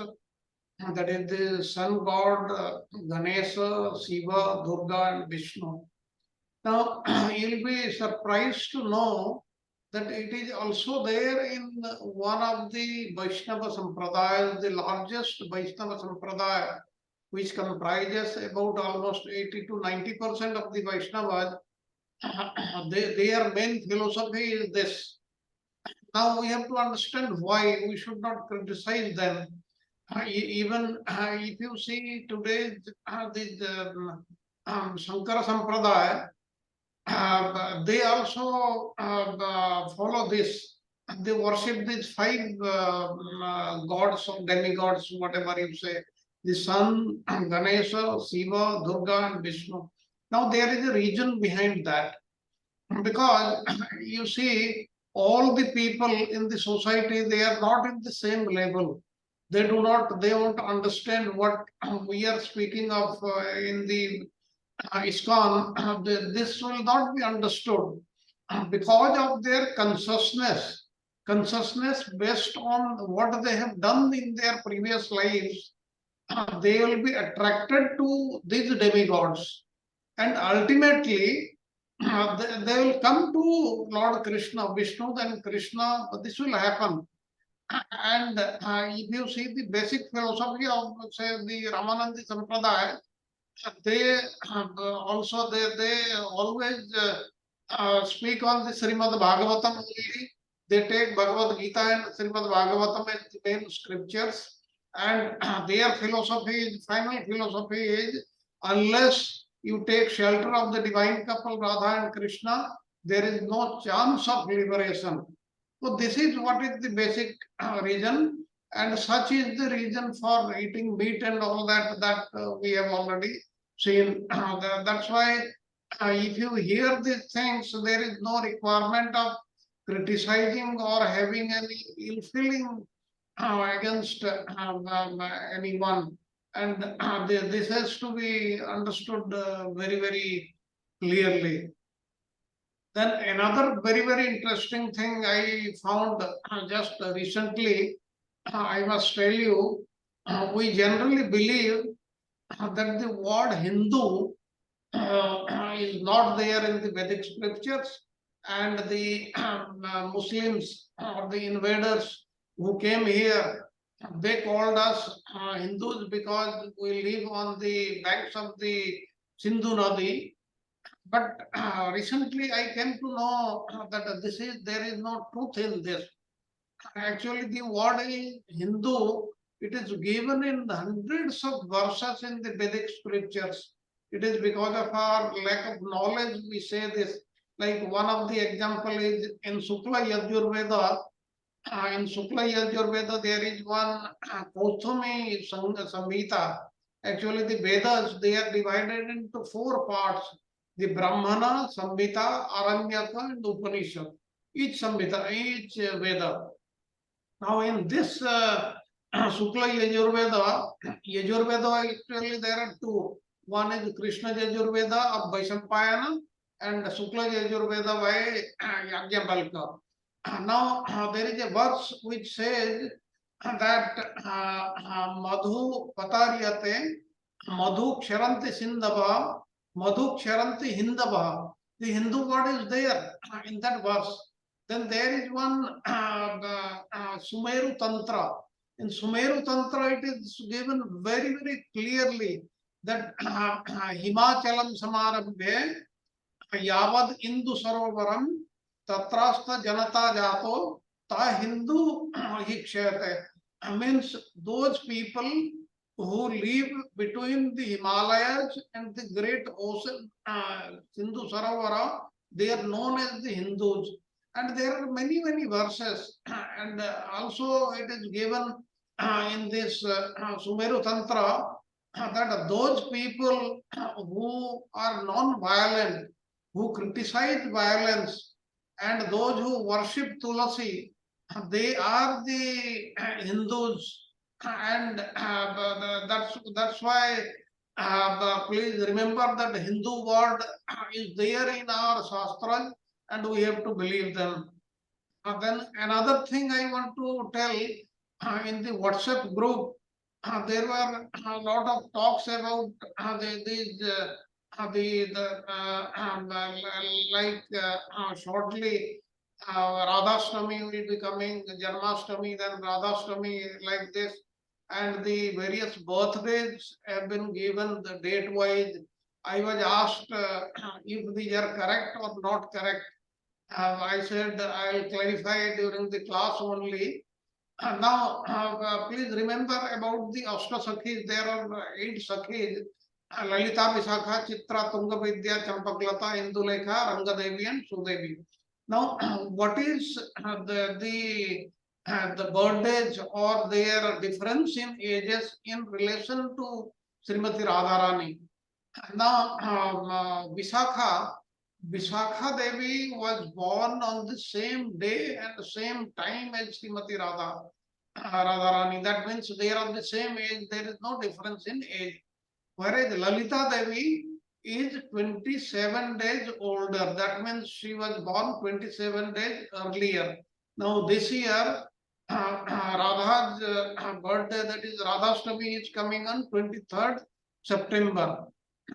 Speaker 3: that is the sun god Ganesha, Shiva, Durga, and Vishnu. Now, you'll be surprised to know that it is also there in one of the Vaishnava Sampradayas, the largest Vaishnava Sampradaya, which comprises about almost 80 to 90% of the Vaishnavas. Their main philosophy is this. Now we have to understand why we should not criticize them. Even if you see today, the Shankara Sampradaya, they also follow this. They worship these five gods or demigods, whatever you say. The sun, Ganesha, Shiva, Durga, and Vishnu. Now there is a reason behind that. Because you see, all the people in the society, they are not in the same level. They won't understand what we are speaking of in the ISKCON. This will not be understood because of their consciousness based on what they have done in their previous lives. They will be attracted to these demigods, and ultimately they will come to Lord Krishna, Vishnu, then Krishna. This will happen. And if you see the basic philosophy of, say, the Ramanandi Sampradaya, they also they always speak on the Srimad Bhagavatam only. They take Bhagavad Gita and Srimad Bhagavatam as the main scriptures, and their final philosophy is, unless you take shelter of the divine couple Radha and Krishna, there is no chance of liberation. So this is what is the basic reason, and such is the reason for eating meat and all that we have already seen. That's why if you hear these things, there is no requirement of criticizing or having any ill feeling against anyone. And this has to be understood very, very clearly. Then another very interesting thing I found just recently, I must tell you, we generally believe that the word Hindu is not there in the Vedic scriptures, and the Muslims or the invaders who came here, they called us Hindus because we live on the banks of the Sindhu Nadi. But recently I came to know that there is no truth in this. Actually, the word is Hindu. It is given in hundreds of verses in the Vedic scriptures. It is because of our lack of knowledge we say this. Like one of the example is in Sukla Yajurveda. In Sukla Yajurveda there is one Kauthumi Samhita. Actually, the Vedas they are divided into four parts: the Brahmana, Samhita, Aranyaka, and Upanishad. Each Samhita, each Veda. Now, in this Sukla Yajurveda, actually there are two. One is Krishna Yajurveda of Vaishampayana and Sukla Yajurveda by Yajnavalkya. Now, there is a verse which says that Madhu Patariyate, Madhu Ksharanti Sindava, Madhu Ksharanti Hindava. The Hindu word is there in that verse. Then there is one Sumeru Tantra. In Sumeru Tantra, it is given very, very clearly that Himachalam Samarabhe Yavad Indu Sarovaram Tatrasta Janata Jato Ta Hindu Hikshate. Means those people who live between the Himalayas and the great ocean, Sindhu Sarovara, they are known as the Hindus. And there are many, many verses. And also it is given in this Sumeru Tantra that those people who are non-violent, who criticize violence, and those who worship Tulasi, they are the Hindus. And that's why please remember that Hindu word is there in our Shastras and we have to believe them. Then another thing I want to tell in the WhatsApp group, there were a lot of talks about shortly Radhashtami will be coming, Janmashtami, then Radhashtami, like this, and the various birthdays have been given the date wise. I was asked if these are correct or not correct. I said I'll clarify during the class only. Now, please remember about the Ashta Sakhis. There are 8 Sakhis: Lalita, Visakha, Chitra, Tungavidya, Champaklata, Indulekha, Rangadevi, and Sudevi. Now, what is the birthdays or their difference in ages in relation to Srimati Radharani? Now, Visakha Devi was born on the same day and the same time as Srimati Radharani. That means they are of the same age. There is no difference in age. Whereas Lalita Devi is 27 days older. That means she was born 27 days earlier. Now this year, Radha's birthday, that is Radhashtami, is coming on 23rd September.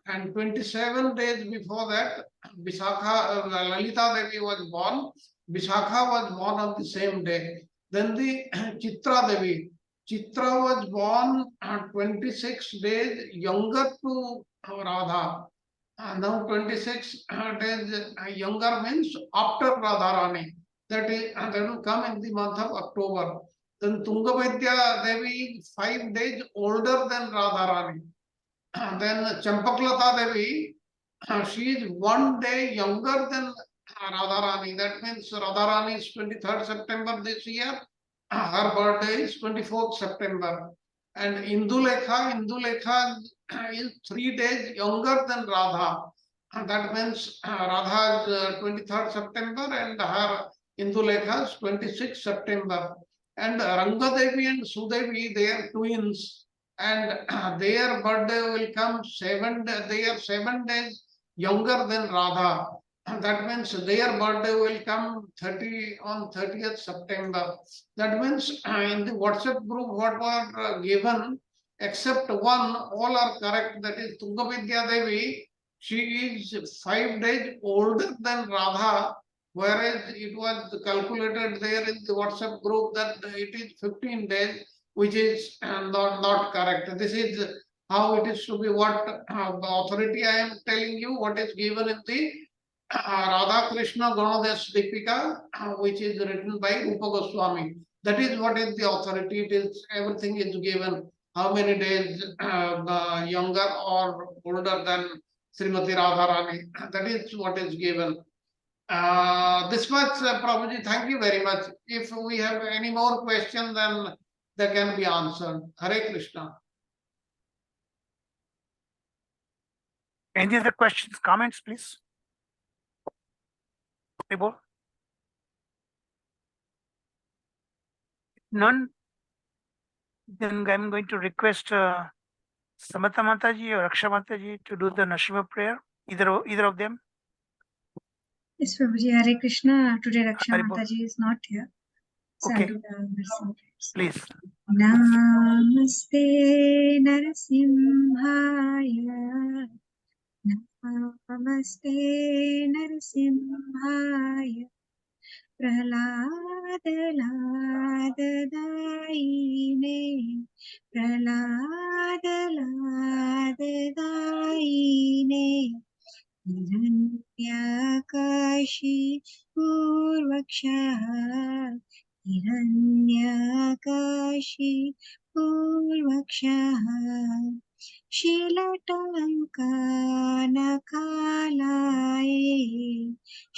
Speaker 3: And 27 days before that, Lalita Devi was born. Visakha was born on the same day. Then the Chitra Devi. Chitra was born 26 days younger to Radha. Now 26 days younger means after Radharani. That will come in the month of October. Then Tungavidya Devi is 5 days older than Radharani. Then Champaklata Devi, she is 1 day younger than Radharani. That means Radharani is 23rd September this year. Her birthday is 24th September. And Indulekha is 3 days younger than Radha. And that means Radha is 23rd September and her Indulekha is 26th September. And Rangadevi and Sudevi, they are twins. And their birthday will come they are 7 days younger than Radha. That means their birthday will come on 30th September. That means in the WhatsApp group, what were given, except one, all are correct. That is Tungavidya Devi. She is 5 days older than Radha. whereas it was calculated there in the WhatsApp group that it is 15 days, which is not correct. This is how it is to be. What the authority I am telling you, what is given in the Radha Krishna Ganodesh Deepika, which is written by Rupa Goswami. That is what is the authority. It is everything is given. How many days younger or older than Srimati Radharani? That is what is given. This much, Prabhuji, thank you very much. If we have any more questions, then they can be answered. Hare Krishna.
Speaker 1: Any other questions, comments, please? Vibhu? None? Then I'm going to request Samatha Mataji or Raksha Mataji to do the Nashima prayer. Either of them.
Speaker 5: Yes, Prabhuji, Hare Krishna. Today Raksha
Speaker 1: Haribol.
Speaker 5: Mataji is not here. So
Speaker 1: Okay.
Speaker 5: I'll do the Narasimha prayers.
Speaker 1: Please.
Speaker 5: Namaste Narasimhaya. Namaste Narasimhaya. Praladalaadaine. Praladalaadaine. हिरण्यकाशी पूर्वक्षः हिरण्यकाशी पूर्वक्षः शीलटङ्कानकालाय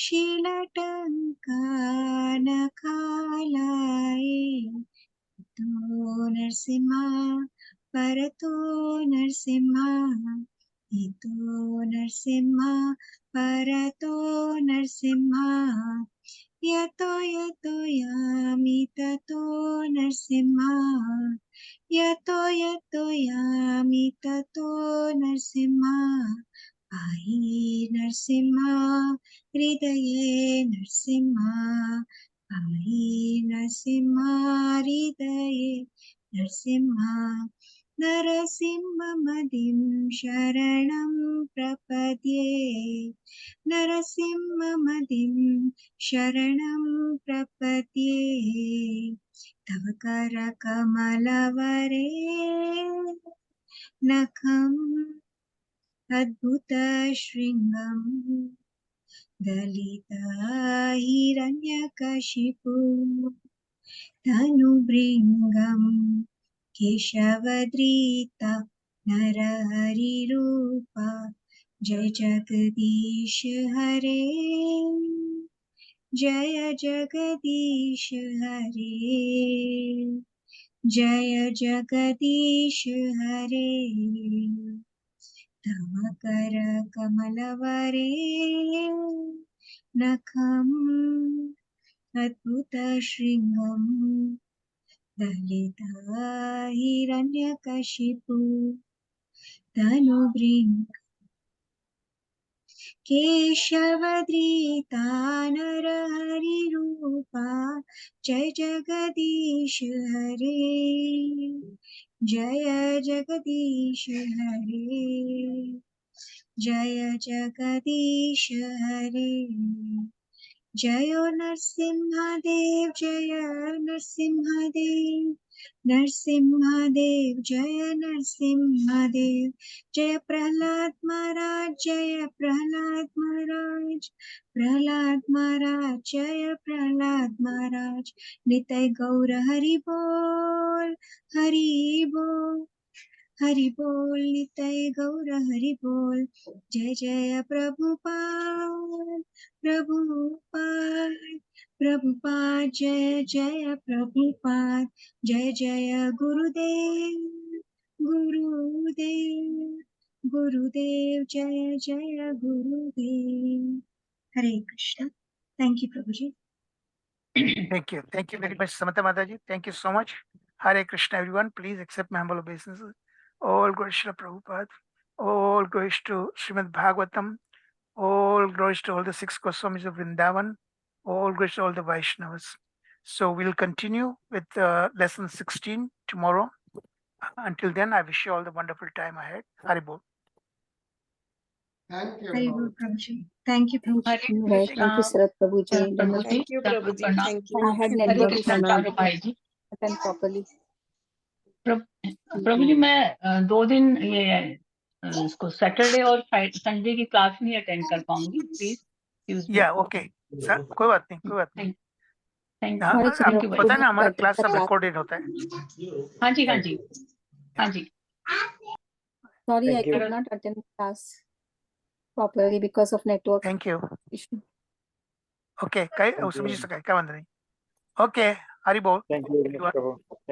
Speaker 5: शीलटङ्कानकालाय तो नरसिंहा परतो नरसिंहा इतो नरसिंहा परतो नरसिंहा यतो यतो यामि ततो नरसिंहा यतो यतो यामि ततो नरसिंहा पाहि नरसिंहा हृदये नरसिंहा पाहि नरसिंहा हृदये नरसिंहा नरसिंहमदिं शरणं प्रपद्ये नरसिंहमदिं शरणं प्रपद्ये तव करकमलवरे नखम् अद्भुतशृङ्गम् दलिता हिरण्यकशिपु धनुभृङ्गम् केशवद्रीता नरहरिरूपा जय जगदीश हरे जय जगदीश हरे जय जगदीश हरे तव कर कमलवरे नखम् अद्भुतशृङ्गम् दलिता हिरण्यकशिपु धनुभृङ्ग केशवद्रीता नरहरिरूपा जय जगदीश हरे जय जगदीश हरे जय जगदीश हरे जयो नरसिंहदेव जय नरसिंहदेव नरसिंहदेव जय नरसिंहदेव जय प्रहलाद महाराज जय प्रहलाद महाराज प्रहलाद महाराज जय प्रहलाद महाराज निताय गौर हरि बोल हरि बोल हरि बोल निताय गौर हरि बोल जय जय प्रभुपाद प्रभुपाद प्रभुपाद जय जय प्रभुपाद जय जय गुरुदेव गुरुदेव गुरुदेव जय जय गुरुदेव हरे Krishna thank you Prabhuji
Speaker 1: Thank you. Thank you very much, Samatha Mataji. Thank you so much. Hare Krishna, everyone. Please accept my humble obeisances. All glories to Prabhupada. All glories to Srimad Bhagavatam. All glories to all the 6 Goswamis of Vrindavan. All glories to all the Vaishnavas. So we'll continue with lesson 16 tomorrow. Until then, I wish you all the wonderful time ahead. Haribol.
Speaker 3: Thank you.
Speaker 5: Very good, Prabhuji. Thank you, Prabhuji.
Speaker 6: Right. Thank you, Sarath Prabhuji.
Speaker 7: Thank you, Prabhuji. Thank you.
Speaker 6: I had
Speaker 4: Thank you,
Speaker 6: network
Speaker 4: Prabhuji.
Speaker 6: issue.
Speaker 7: Charu भाई जी
Speaker 6: Attend properly.
Speaker 7: प्रभु जी मैं 2 दिन ये इसको Saturday और Sunday की class नहीं attend कर पाऊंगी प्लीज
Speaker 1: या ओके सर, कोई बात नहीं, कोई बात नहीं।
Speaker 7: थैंक
Speaker 1: हाँ,
Speaker 6: Alright,
Speaker 1: आपको
Speaker 7: थैंक यू भाई
Speaker 1: पता है ना हमारा
Speaker 6: attend
Speaker 1: क्लास
Speaker 6: the
Speaker 1: सब
Speaker 6: class.
Speaker 1: रिकॉर्डेड होता है।
Speaker 7: हाँ जी हाँ जी हाँ जी
Speaker 6: Sorry, I
Speaker 2: Thank you.
Speaker 6: could not attend the class properly because of network
Speaker 1: thank you.
Speaker 6: issue.
Speaker 1: Okay, काय
Speaker 2: Thank
Speaker 1: समझ
Speaker 2: you.
Speaker 1: सकाय काय वांधो नहीं। ओके, हरी बोल।
Speaker 2: Thank you very much, Prabhu. Thank